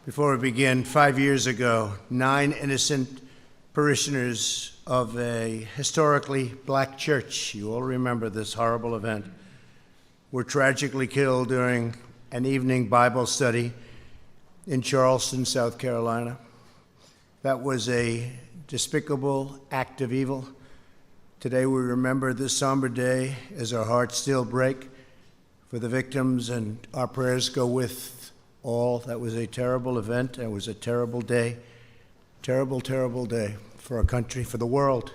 Before we begin, 5 years ago, 9 innocent parishioners of a historically black church, you all remember this horrible event, were tragically killed during an evening Bible study in Charleston, South Carolina. That was a despicable act of evil. Today we remember this somber day as our hearts still break for the victims, and our prayers go with all. That was a terrible event. It was a terrible day, terrible, terrible day for our country, for the world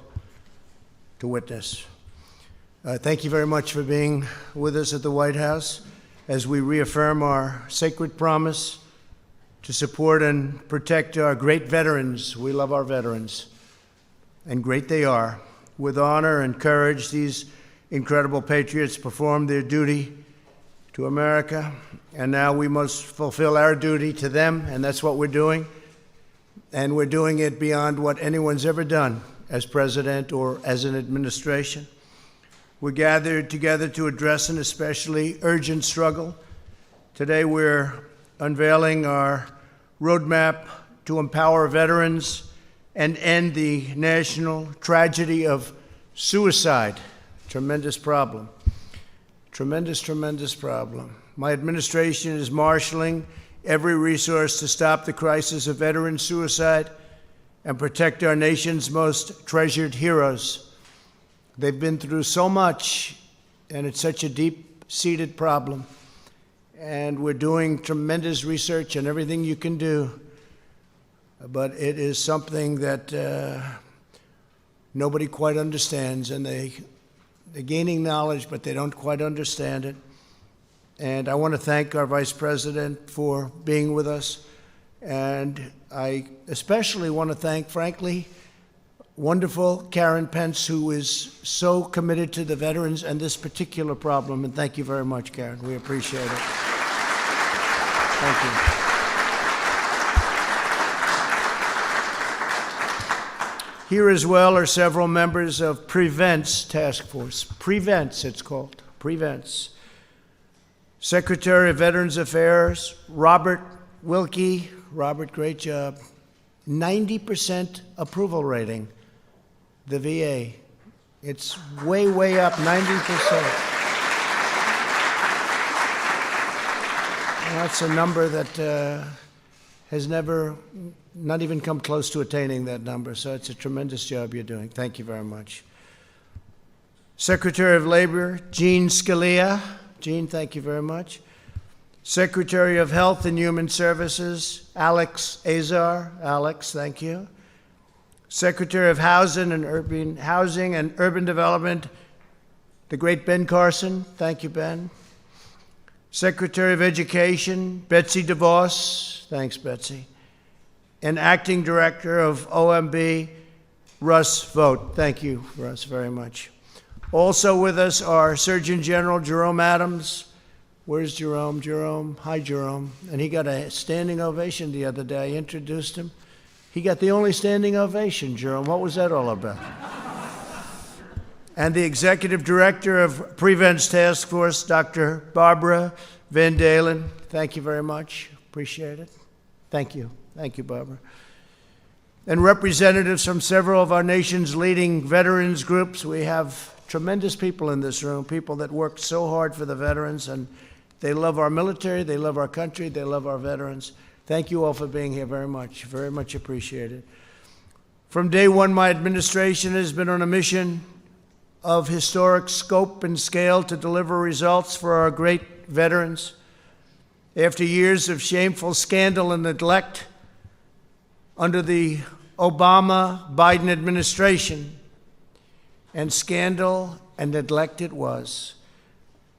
to witness. Thank you very much for being with us at the White House as we reaffirm our sacred promise to support and protect our great veterans. We love our veterans, and great they are. With honor and courage, these incredible patriots perform their duty to America, and now we must fulfill our duty to them, and that's what we're doing. And we're doing it beyond what anyone's ever done as president or as an administration. We're gathered together to address an especially urgent struggle. Today we're unveiling our roadmap to empower veterans and end the national tragedy of suicide. Tremendous problem. Tremendous, tremendous problem. My administration is marshaling every resource to stop the crisis of veteran suicide and protect our nation's most treasured heroes. They've been through so much, and it's such a deep-seated problem. And we're doing tremendous research and everything you can do, but it is something that nobody quite understands, and they're gaining knowledge, but they don't quite understand it. And I want to thank our Vice President for being with us. And I especially want to thank, frankly, wonderful Karen Pence, who is so committed to the veterans and this particular problem. And thank you very much, Karen. We appreciate it. Thank you. Here as well are several members of Prevent's task force. Prevent's, it's called. Prevent's. Secretary of Veterans Affairs, Robert Wilkie. Robert, great job. 90% approval rating, the VA. It's way, way up, 90%. That's a number that has never, not even come close to attaining that number, so it's a tremendous job you're doing. Thank you very much. Secretary of Labor, Jean Scalia. Jean, thank you very much. Secretary of Health and Human Services, Alex Azar. Alex, thank you. Secretary of Housing and Urban Development, the great Ben Carson. Thank you, Ben. Secretary of Education, Betsy DeVos. Thanks, Betsy. And Acting Director of OMB, Russ Vogt. Thank you, Russ, very much. Also with us are Surgeon General Jerome Adams. Where's Jerome? Jerome, hi, Jerome. And he got a standing ovation the other day. I introduced him. He got the only standing ovation, Jerome. What was that all about? And the Executive Director of Prevent's Task Force, Dr. Barbara Van Dalen. Thank you very much. Appreciate it. Thank you. Thank you, Barbara. And representatives from several of our nation's leading veterans groups. We have tremendous people in this room, people that work so hard for the veterans, and they love our military, they love our country, they love our veterans. Thank you all for being here very much appreciated. From day one, my administration has been on a mission of historic scope and scale to deliver results for our great veterans. After years of shameful scandal and neglect under the Obama-Biden administration, and scandal and neglect it was,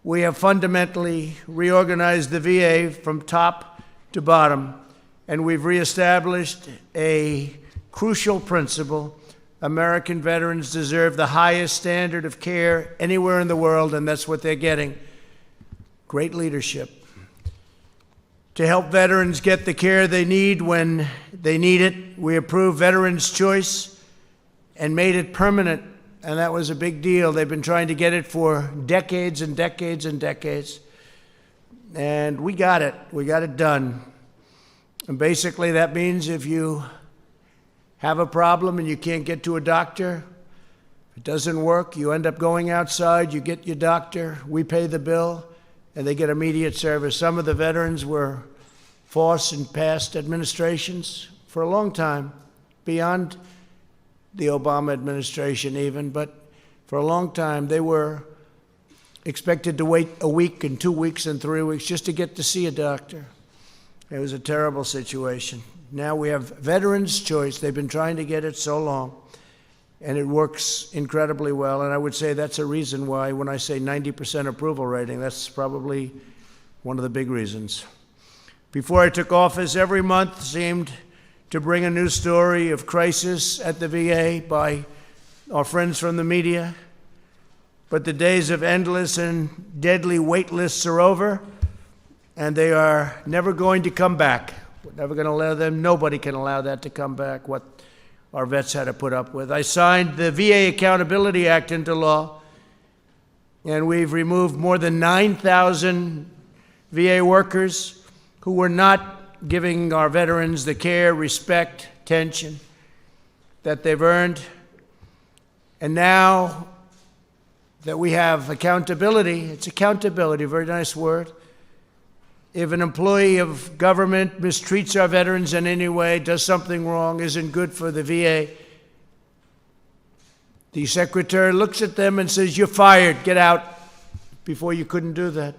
we have fundamentally reorganized the VA from top to bottom, and we've reestablished a crucial principle. American veterans deserve the highest standard of care anywhere in the world, and that's what they're getting. Great leadership. To help veterans get the care they need when they need it, we approved Veterans Choice and made it permanent, and that was a big deal. They've been trying to get it for decades and decades and decades, and we got it. We got it done. And basically that means if you have a problem and you can't get to a doctor, if it doesn't work, you end up going outside, you get your doctor, we pay the bill, and they get immediate service. Some of the veterans were forced in past administrations for a long time, beyond the Obama administration even, but for a long time they were expected to wait a week and 2 weeks and 3 weeks just to get to see a doctor. It was a terrible situation. Now we have Veterans Choice. They've been trying to get it so long, and it works incredibly well. And I would say that's a reason why, when I say 90% approval rating, that's probably one of the big reasons. Before I took office, every month seemed to bring a new story of crisis at the VA by our friends from the media. But the days of endless and deadly wait lists are over, and they are never going to come back. We're never going to allow them. Nobody can allow that to come back, what our vets had to put up with. I signed the VA Accountability Act into law, and we've removed more than 9,000 VA workers who were not giving our veterans the care, respect, attention that they've earned. And now that we have accountability, it's accountability, a very nice word. If an employee of government mistreats our veterans in any way, does something wrong, isn't good for the VA, the secretary looks at them and says, "You're fired, get out." Before, you couldn't do that.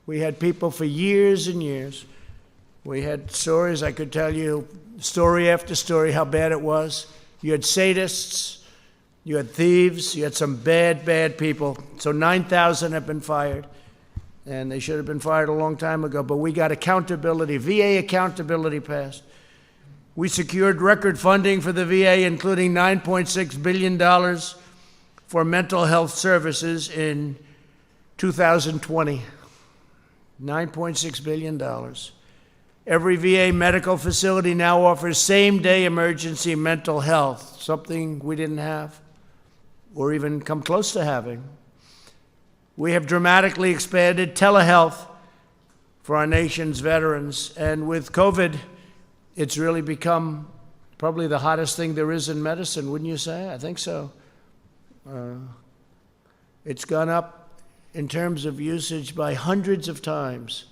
We had people for years and years. We had stories, I could tell you, story after story, how bad it was. You had sadists, you had thieves, you had some bad, bad people. So 9,000 have been fired. And they should have been fired a long time ago, but we got accountability, VA accountability passed. We secured record funding for the VA, including $9.6 billion for mental health services in 2020. $9.6 billion. Every VA medical facility now offers same-day emergency mental health, something we didn't have or even come close to having. We have dramatically expanded telehealth for our nation's veterans. And with COVID, it's really become probably the hottest thing there is in medicine, wouldn't you say? I think so. It's gone up in terms of usage by hundreds of times.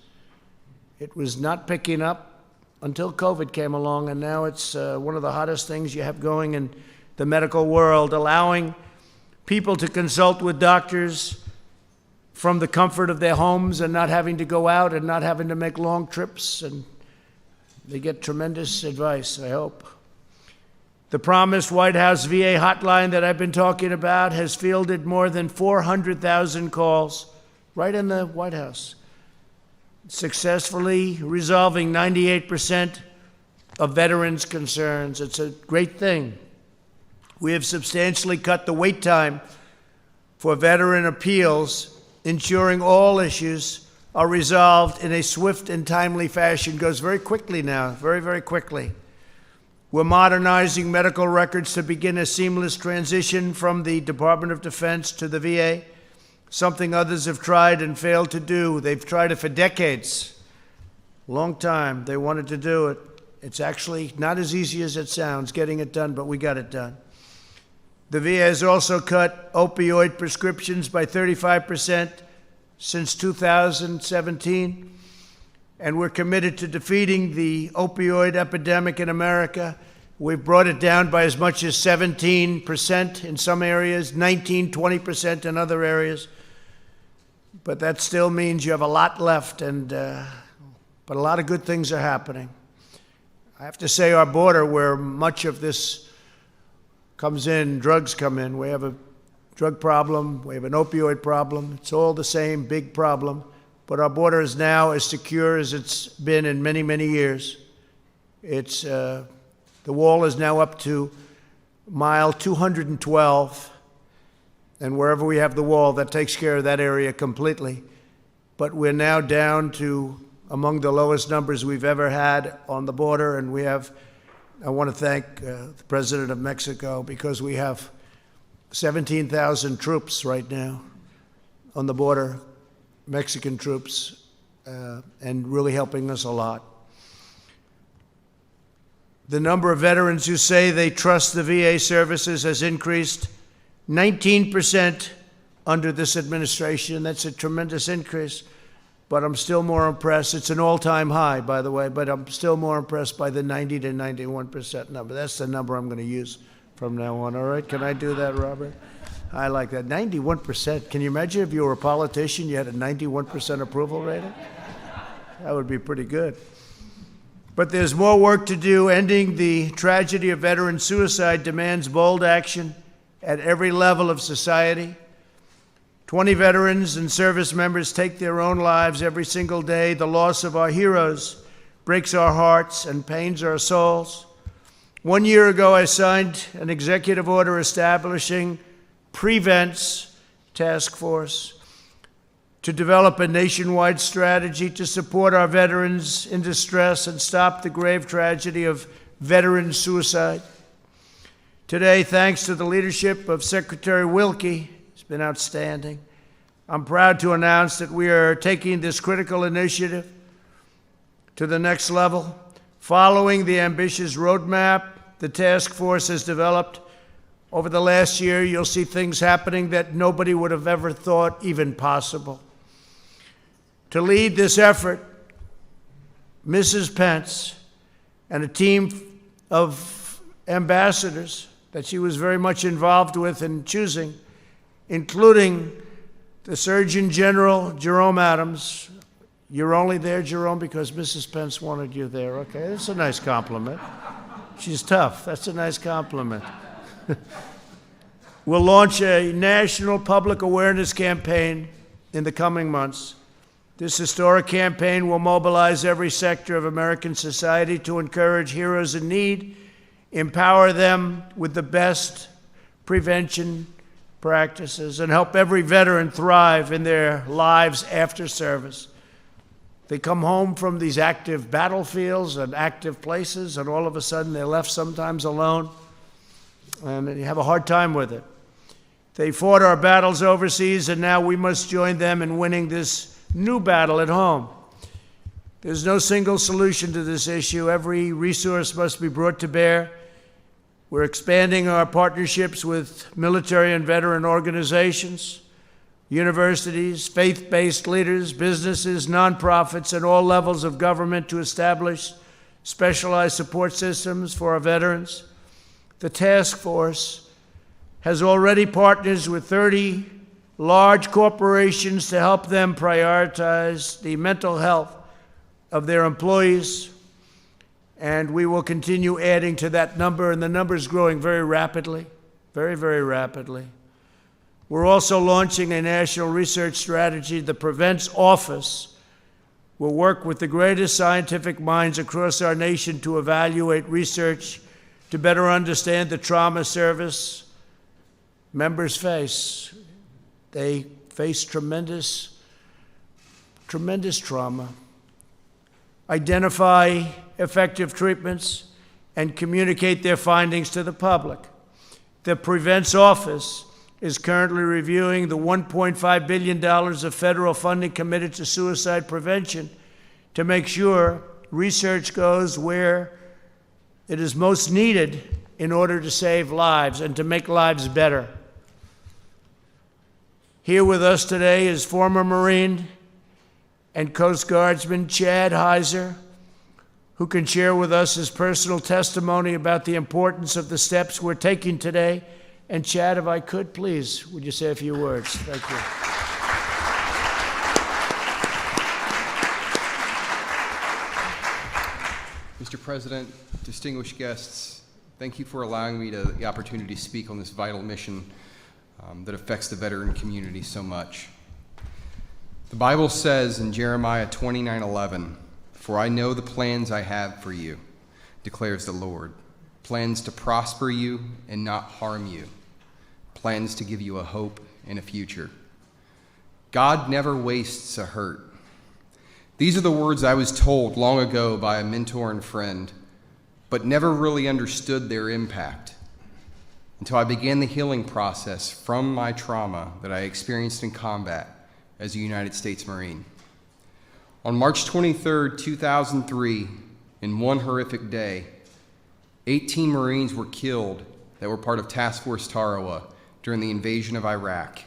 It was not picking up until COVID came along, and now it's one of the hottest things you have going in the medical world, allowing people to consult with doctors from the comfort of their homes and not having to go out and not having to make long trips, and they get tremendous advice, I hope. The promised White House VA hotline that I've been talking about has fielded more than 400,000 calls right in the White House, successfully resolving 98% of veterans' concerns. It's a great thing. We have substantially cut the wait time for veteran appeals, ensuring all issues are resolved in a swift and timely fashion. It goes very quickly now, very, very quickly. We're modernizing medical records to begin a seamless transition from the Department of Defense to the VA, something others have tried and failed to do. They've tried it for decades, long time. They wanted to do it. It's actually not as easy as it sounds, getting it done, but we got it done. The VA has also cut opioid prescriptions by 35% since 2017, and we're committed to defeating the opioid epidemic in America. We've brought it down by as much as 17% in some areas, 20% in other areas. But that still means you have a lot left, but a lot of good things are happening. I have to say, our border, where much of this comes in, drugs come in. We have a drug problem, we have an opioid problem. It's all the same big problem, but our border is now as secure as it's been in many, many years. It's, the wall is now up to mile 212, and wherever we have the wall, that takes care of that area completely. But we're now down to among the lowest numbers we've ever had on the border, and we have, I want to thank the President of Mexico, because we have 17,000 troops right now on the border, Mexican troops, and really helping us a lot. The number of veterans who say they trust the VA services has increased 19% under this administration. That's a tremendous increase, but I'm still more impressed. It's an all-time high, by the way, but I'm still more impressed by the 90 to 91% number. That's the number I'm going to use from now on, all right? Can I do that, Robert? I like that. 91%. Can you imagine if you were a politician, you had a 91% approval rating? That would be pretty good. But there's more work to do. Ending the tragedy of veteran suicide demands bold action at every level of society. 20 veterans and service members take their own lives every single day. The loss of our heroes breaks our hearts and pains our souls. 1 year ago, I signed an executive order establishing Prevent's task force to develop a nationwide strategy to support our veterans in distress and stop the grave tragedy of veteran suicide. Today, thanks to the leadership of Secretary Wilkie, it's been outstanding, I'm proud to announce that we are taking this critical initiative to the next level. Following the ambitious roadmap the task force has developed, over the last year, you'll see things happening that nobody would have ever thought even possible. To lead this effort, Mrs. Pence and a team of ambassadors that she was very much involved with in choosing, including the Surgeon General, Jerome Adams. You're only there, Jerome, because Mrs. Pence wanted you there. Okay, that's a nice compliment. She's tough. That's a nice compliment. We'll launch a national public awareness campaign in the coming months. This historic campaign will mobilize every sector of American society to encourage heroes in need, empower them with the best prevention practices, and help every veteran thrive in their lives after service. They come home from these active battlefields and active places, and all of a sudden they're left sometimes alone, and you have a hard time with it. They fought our battles overseas, and now we must join them in winning this new battle at home. There's no single solution to this issue. Every resource must be brought to bear. We're expanding our partnerships with military and veteran organizations, universities, faith-based leaders, businesses, nonprofits, and all levels of government to establish specialized support systems for our veterans. The task force has already partners with 30 large corporations to help them prioritize the mental health of their employees, and we will continue adding to that number, and the number is growing very rapidly, very, very rapidly. We're also launching a national research strategy. The Prevent's Office will work with the greatest scientific minds across our nation to evaluate research to better understand the trauma service members face. They face tremendous trauma. Identify effective treatments and communicate their findings to the public. The Prevent's Office is currently reviewing the $1.5 billion of federal funding committed to suicide prevention to make sure research goes where it is most needed in order to save lives and to make lives better. Here with us today is former Marine and Coast Guardsman Chad Heiser, who can share with us his personal testimony about the importance of the steps we're taking today. And Chad, if I could, please, would you say a few words? Thank you. Mr. President, distinguished guests, thank you for allowing me the opportunity to speak on this vital mission that affects the veteran community so much. The Bible says in Jeremiah 29:11, "For I know the plans I have for you, declares the Lord, plans to prosper you and not harm you, plans to give you a hope and a future." God never wastes a hurt. These are the words I was told long ago by a mentor and friend, but never really understood their impact until I began the healing process from my trauma that I experienced in combat as a United States Marine. On March 23rd, 2003, in one horrific day, 18 Marines were killed that were part of Task Force Tarawa during the invasion of Iraq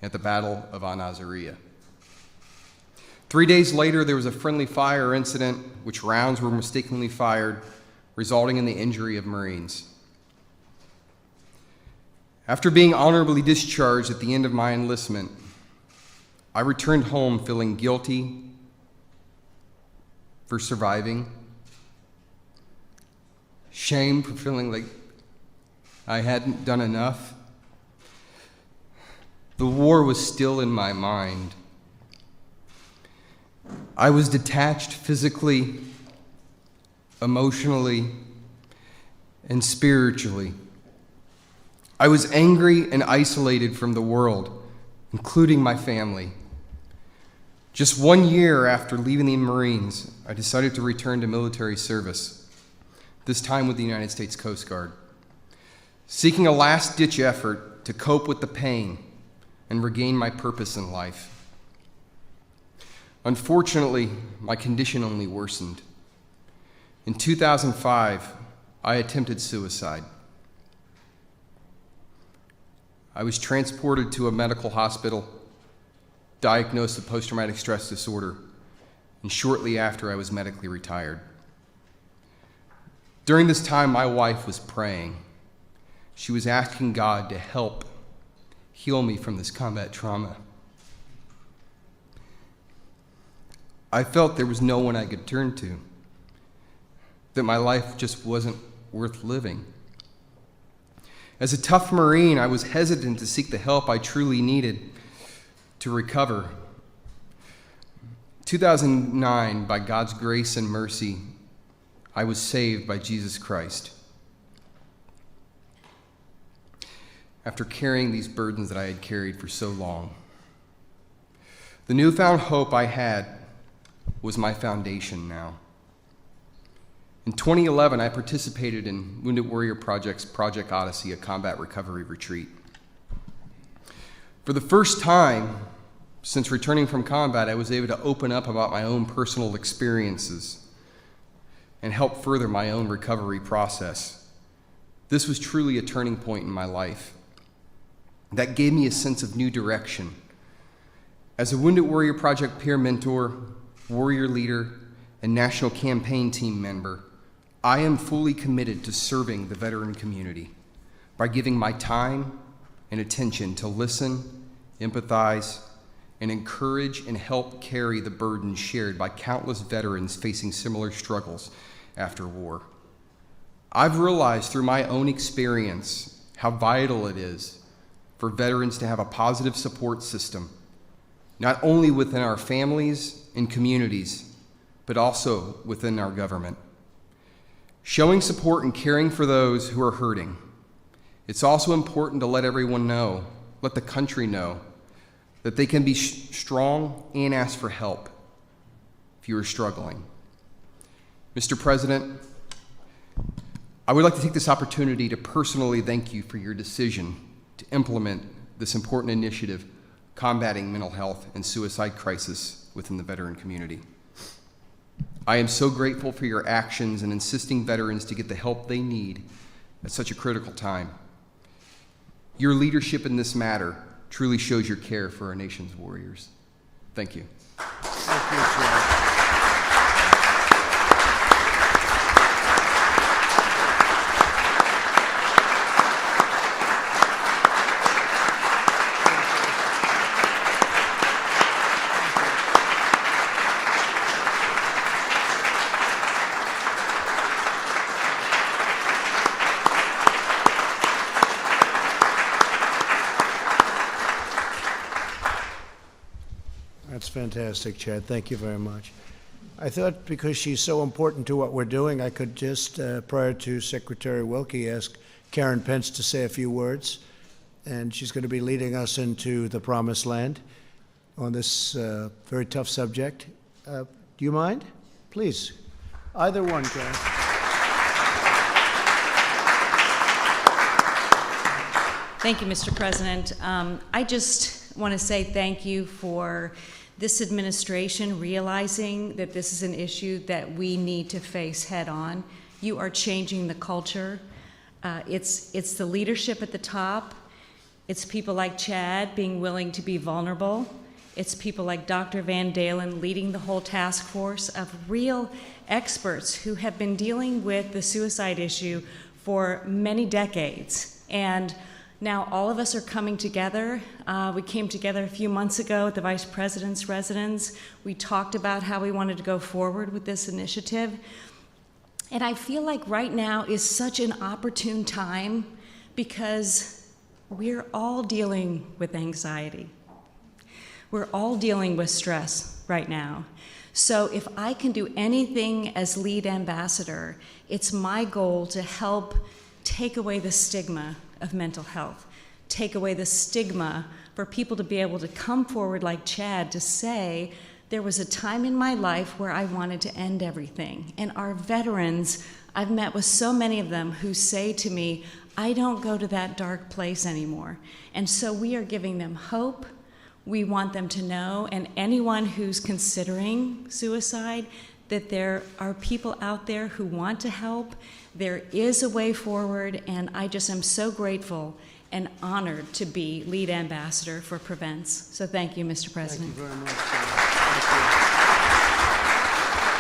at the Battle of Al-Naziriyah. 3 days later, there was a friendly fire incident which rounds were mistakenly fired, resulting in the injury of Marines. After being honorably discharged at the end of my enlistment, I returned home feeling guilty for surviving, shame for feeling like I hadn't done enough. The war was still in my mind. I was detached physically, emotionally, and spiritually. I was angry and isolated from the world, including my family. Just 1 year after leaving the Marines, I decided to return to military service, this time with the United States Coast Guard, seeking a last-ditch effort to cope with the pain and regain my purpose in life. Unfortunately, my condition only worsened. In 2005, I attempted suicide. I was transported to a medical hospital, diagnosed with post-traumatic stress disorder, and shortly after, I was medically retired. During this time, my wife was praying. She was asking God to help heal me from this combat trauma. I felt there was no one I could turn to, that my life just wasn't worth living. As a tough Marine, I was hesitant to seek the help I truly needed to recover. 2009, by God's grace and mercy, I was saved by Jesus Christ. After carrying these burdens that I had carried for so long, the newfound hope I had was my foundation now. In 2011, I participated in Wounded Warrior Project's Project Odyssey, a combat recovery retreat. For the first time since returning from combat, I was able to open up about my own personal experiences and help further my own recovery process. This was truly a turning point in my life that gave me a sense of new direction. As a Wounded Warrior Project peer mentor, warrior leader, and national campaign team member, I am fully committed to serving the veteran community by giving my time and attention to listen, empathize, and encourage and help carry the burden shared by countless veterans facing similar struggles after war. I've realized through my own experience how vital it is for veterans to have a positive support system, not only within our families and communities, but also within our government. Showing support and caring for those who are hurting. It's also important to let everyone know, let the country know, that they can be strong and ask for help if you are struggling. Mr. President, I would like to take this opportunity to personally thank you for your decision to implement this important initiative, combating mental health and suicide crisis within the veteran community. I am so grateful for your actions in insisting veterans to get the help they need at such a critical time. Your leadership in this matter truly shows your care for our nation's warriors. Thank you. Thank you, Chad. That's fantastic, Chad. Thank you very much. I thought because she's so important to what we're doing, I could just, prior to Secretary Wilkie, ask Karen Pence to say a few words. And she's going to be leading us into the promised land on this very tough subject. Do you mind? Please. Either one, Karen. Thank you, Mr. President. I just want to say thank you for this administration realizing that this is an issue that we need to face head on You are changing the culture. It's the leadership at the top. It's people like Chad being willing to be vulnerable. It's people like Dr. Van Dalen leading the whole task force of real experts who have been dealing with the suicide issue for many decades. And now all of us are coming together. We came together a few months ago at the Vice President's residence. We talked about how we wanted to go forward with this initiative. And I feel like right now is such an opportune time because we're all dealing with anxiety. We're all dealing with stress right now. So if I can do anything as lead ambassador, it's my goal to help take away the stigma of mental health, take away the stigma for people to be able to come forward like Chad to say, there was a time in my life where I wanted to end everything. And our veterans, I've met with so many of them who say to me, I don't go to that dark place anymore. And so we are giving them hope. We want them to know, and anyone who's considering suicide, that there are people out there who want to help. There is a way forward, and I just am so grateful and honored to be lead ambassador for Prevents. So thank you, Mr. President. Thank you very much.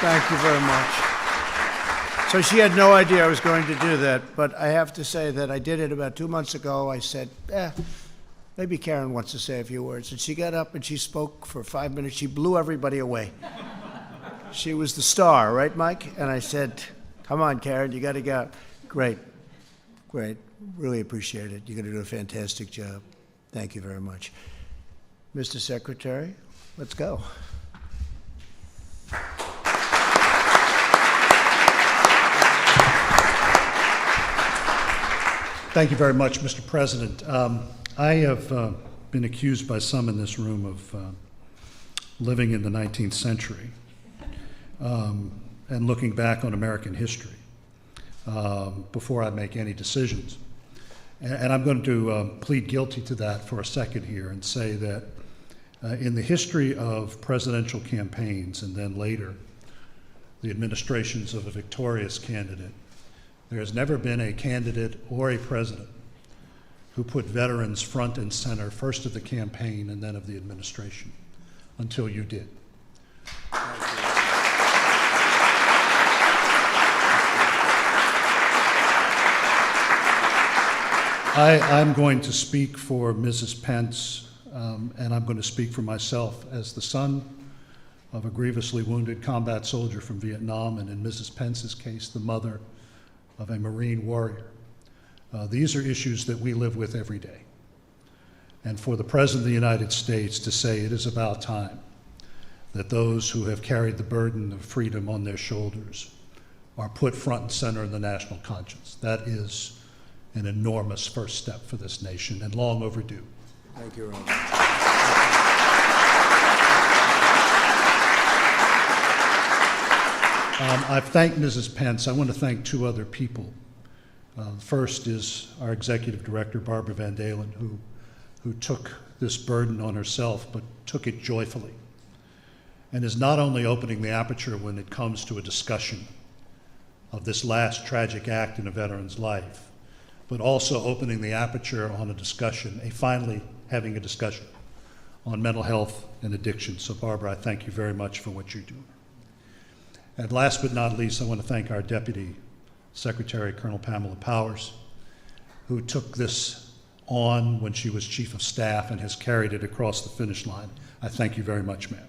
Thank you very much. So she had no idea I was going to do that, but I have to say that I did it about 2 months ago. I said, maybe Karen wants to say a few words. And she got up and she spoke for 5 minutes. She blew everybody away. She was the star, right, Mike? And I said, come on, Karen, you got to go. Great, great. Really appreciate it. You're going to do a fantastic job. Thank you very much. Mr. Secretary, let's go. Thank you very much, Mr. President. I have been accused by some in this room of living in the 19th century and looking back on American history before I make any decisions. And I'm going to plead guilty to that for a second here and say that in the history of presidential campaigns and then later the administrations of a victorious candidate, there has never been a candidate or a president who put veterans front and center, first of the campaign and then of the administration, until you did. I'm going to speak for Mrs. Pence, and I'm going to speak for myself as the son of a grievously wounded combat soldier from Vietnam, and in Mrs. Pence's case, the mother of a Marine warrior. These are issues that we live with every day. And for the President of the United States to say it is about time that those who have carried the burden of freedom on their shoulders are put front and center in the national conscience, that is an enormous first step for this nation and long overdue. Thank you, Ron. I've thanked Mrs. Pence. I want to thank two other people. First is our executive director, Barbara Van Dalen, who took this burden on herself, but took it joyfully, and is not only opening the aperture when it comes to a discussion of this last tragic act in a veteran's life, but also opening the aperture on a discussion, finally having a discussion on mental health and addiction. So Barbara, I thank you very much for what you do. And last but not least, I want to thank our Deputy Secretary, Colonel Pamela Powers, who took this on when she was Chief of Staff and has carried it across the finish line. I thank you very much, ma'am.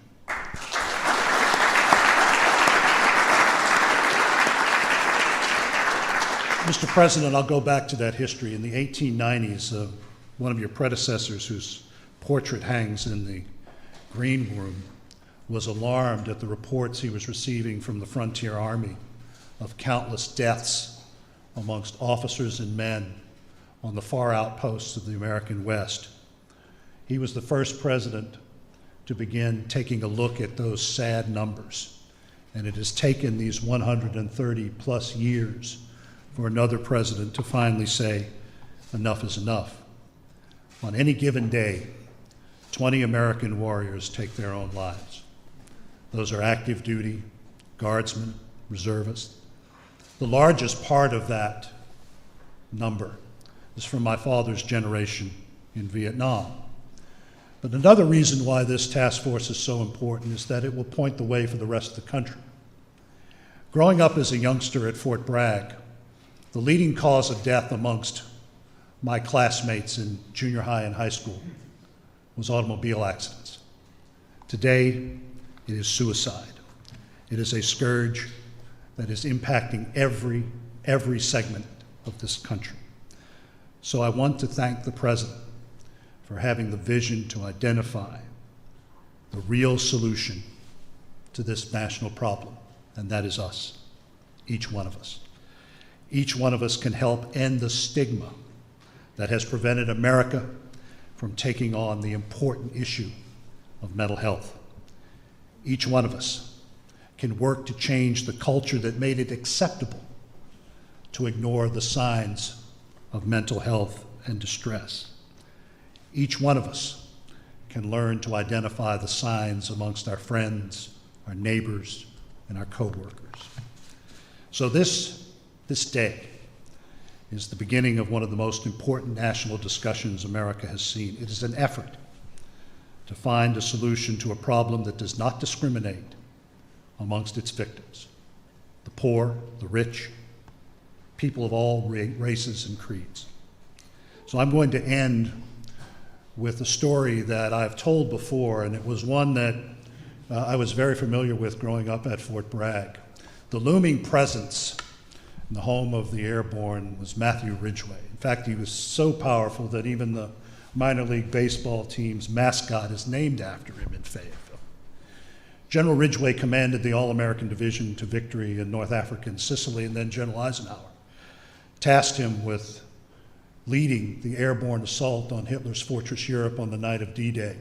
Mr. President, I'll go back to that history. In the 1890s, one of your predecessors, whose portrait hangs in the green room, was alarmed at the reports he was receiving from the Frontier Army of countless deaths amongst officers and men on the far outposts of the American West. He was the first president to begin taking a look at those sad numbers, and it has taken these 130 plus years for another president to finally say, enough is enough. On any given day, 20 American warriors take their own lives. Those are active duty, guardsmen, reservists. The largest part of that number is from my father's generation in Vietnam. But another reason why this task force is so important is that it will point the way for the rest of the country. Growing up as a youngster at Fort Bragg, the leading cause of death amongst my classmates in junior high and high school was automobile accidents. Today, it is suicide. It is a scourge that is impacting every segment of this country. So I want to thank the President for having the vision to identify the real solution to this national problem, and that is us, each one of us. Each one of us can help end the stigma that has prevented America from taking on the important issue of mental health. Each one of us can work to change the culture that made it acceptable to ignore the signs of mental health and distress. Each one of us can learn to identify the signs amongst our friends, our neighbors, and our coworkers. So this day is the beginning of one of the most important national discussions America has seen. It is an effort to find a solution to a problem that does not discriminate amongst its victims: the poor, the rich, people of all races and creeds. So I'm going to end with a story that I've told before, and it was one that I was very familiar with growing up at Fort Bragg. The looming presence in the home of the airborne was Matthew Ridgway. In fact, he was so powerful that even the minor league baseball team's mascot is named after him in Fayetteville. General Ridgway commanded the All-American Division to victory in North Africa and Sicily, and then General Eisenhower tasked him with leading the airborne assault on Hitler's fortress Europe on the night of D-Day.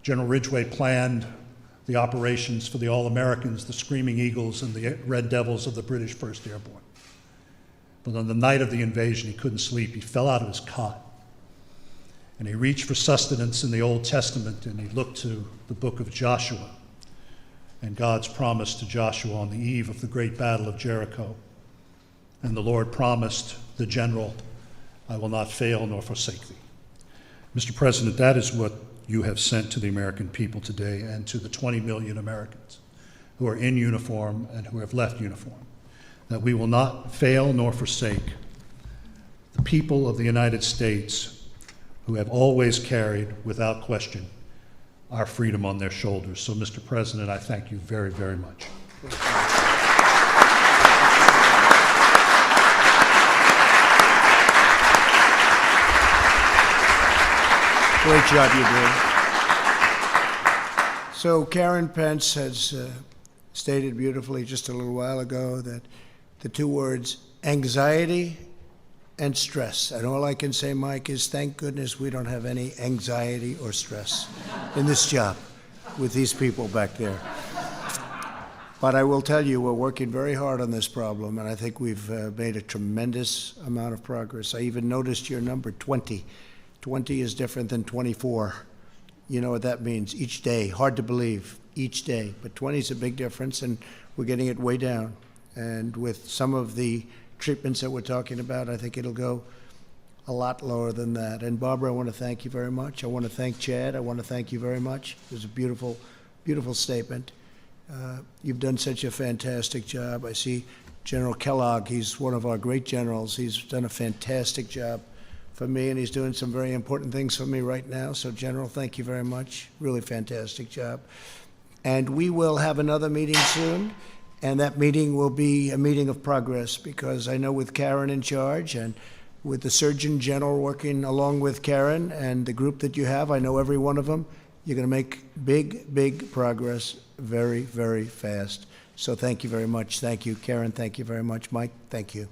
General Ridgway planned the operations for the All-Americans, the Screaming Eagles, and the Red Devils of the British 1st Airborne. But on the night of the invasion, he couldn't sleep. He fell out of his cot, and he reached for sustenance in the Old Testament, and he looked to the book of Joshua and God's promise to Joshua on the eve of the great battle of Jericho. And the Lord promised the general, "I will not fail nor forsake thee." Mr. President, that is what you have sent to the American people today and to the 20 million Americans who are in uniform and who have left uniform, that we will not fail nor forsake the people of the United States who have always carried, without question, our freedom on their shoulders. So, Mr. President, I thank you very, very much. Great job you did. So Karen Pence has stated beautifully just a little while ago that the two words anxiety and stress. And all I can say, Mike, is thank goodness we don't have any anxiety or stress in this job with these people back there. But I will tell you, we're working very hard on this problem, and I think we've made a tremendous amount of progress. I even noticed your number, 20. 20 is different than 24. You know what that means, each day. Hard to believe, each day. But 20 is a big difference, and we're getting it way down. And with some of the treatments that we're talking about, I think it'll go a lot lower than that. And Barbara, I want to thank you very much. I want to thank Chad. I want to thank you very much. It was a beautiful, beautiful statement. You've done such a fantastic job. I see General Kellogg. He's one of our great generals. He's done a fantastic job for me, and he's doing some very important things for me right now. So, General, thank you very much. Really fantastic job. And we will have another meeting soon, and that meeting will be a meeting of progress, because I know with Karen in charge and with the Surgeon General working along with Karen and the group that you have, I know every one of them, you're going to make big, big progress very, very fast. So thank you very much. Thank you, Karen. Thank you very much. Mike, thank you.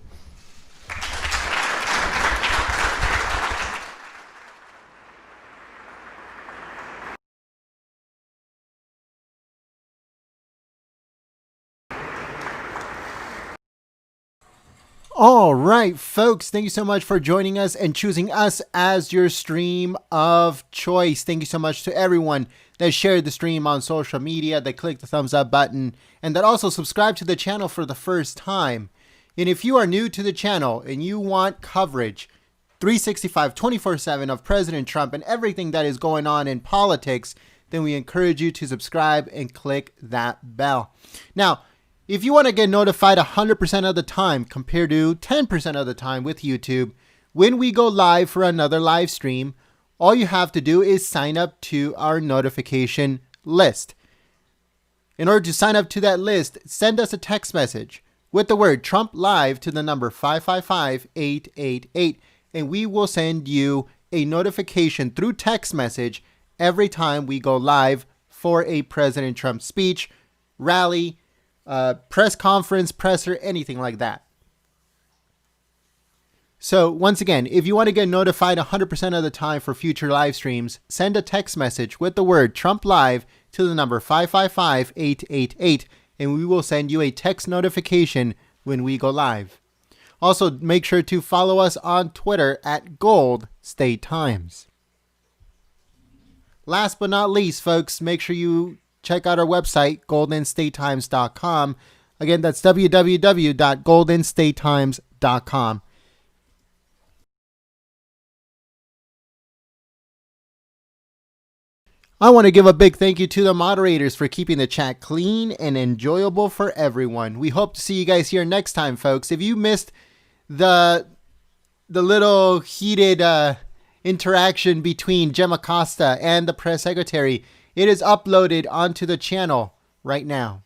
All right, folks, thank you so much for joining us and choosing us as your stream of choice. Thank you so much to everyone that shared the stream on social media, that clicked the thumbs up button, and that also subscribed to the channel for the first time. And if you are new to the channel and you want coverage 365, 24/7 of President Trump and everything that is going on in politics, then we encourage you to subscribe and click that bell. Now, if you want to get notified 100% of the time compared to 10% of the time with YouTube, when we go live for another live stream, all you have to do is sign up to our notification list. In order to sign up to that list, send us a text message with the word Trump Live to the number 555-888, and we will send you a notification through text message every time we go live for a President Trump speech, rally, press conference, presser, anything like that. So once again, if you want to get notified 100% of the time for future live streams, send a text message with the word Trump Live to the number 555-888, and we will send you a text notification when we go live. Also, make sure to follow us on Twitter at Gold State Times. Last but not least, folks, make sure you check out our website, goldenstatetimes.com. Again, that's www.goldenstatetimes.com. I want to give a big thank you to the moderators for keeping the chat clean and enjoyable for everyone. We hope to see you guys here next time, folks. If you missed the little heated interaction between Gemma Costa and the press secretary, it is uploaded onto the channel right now.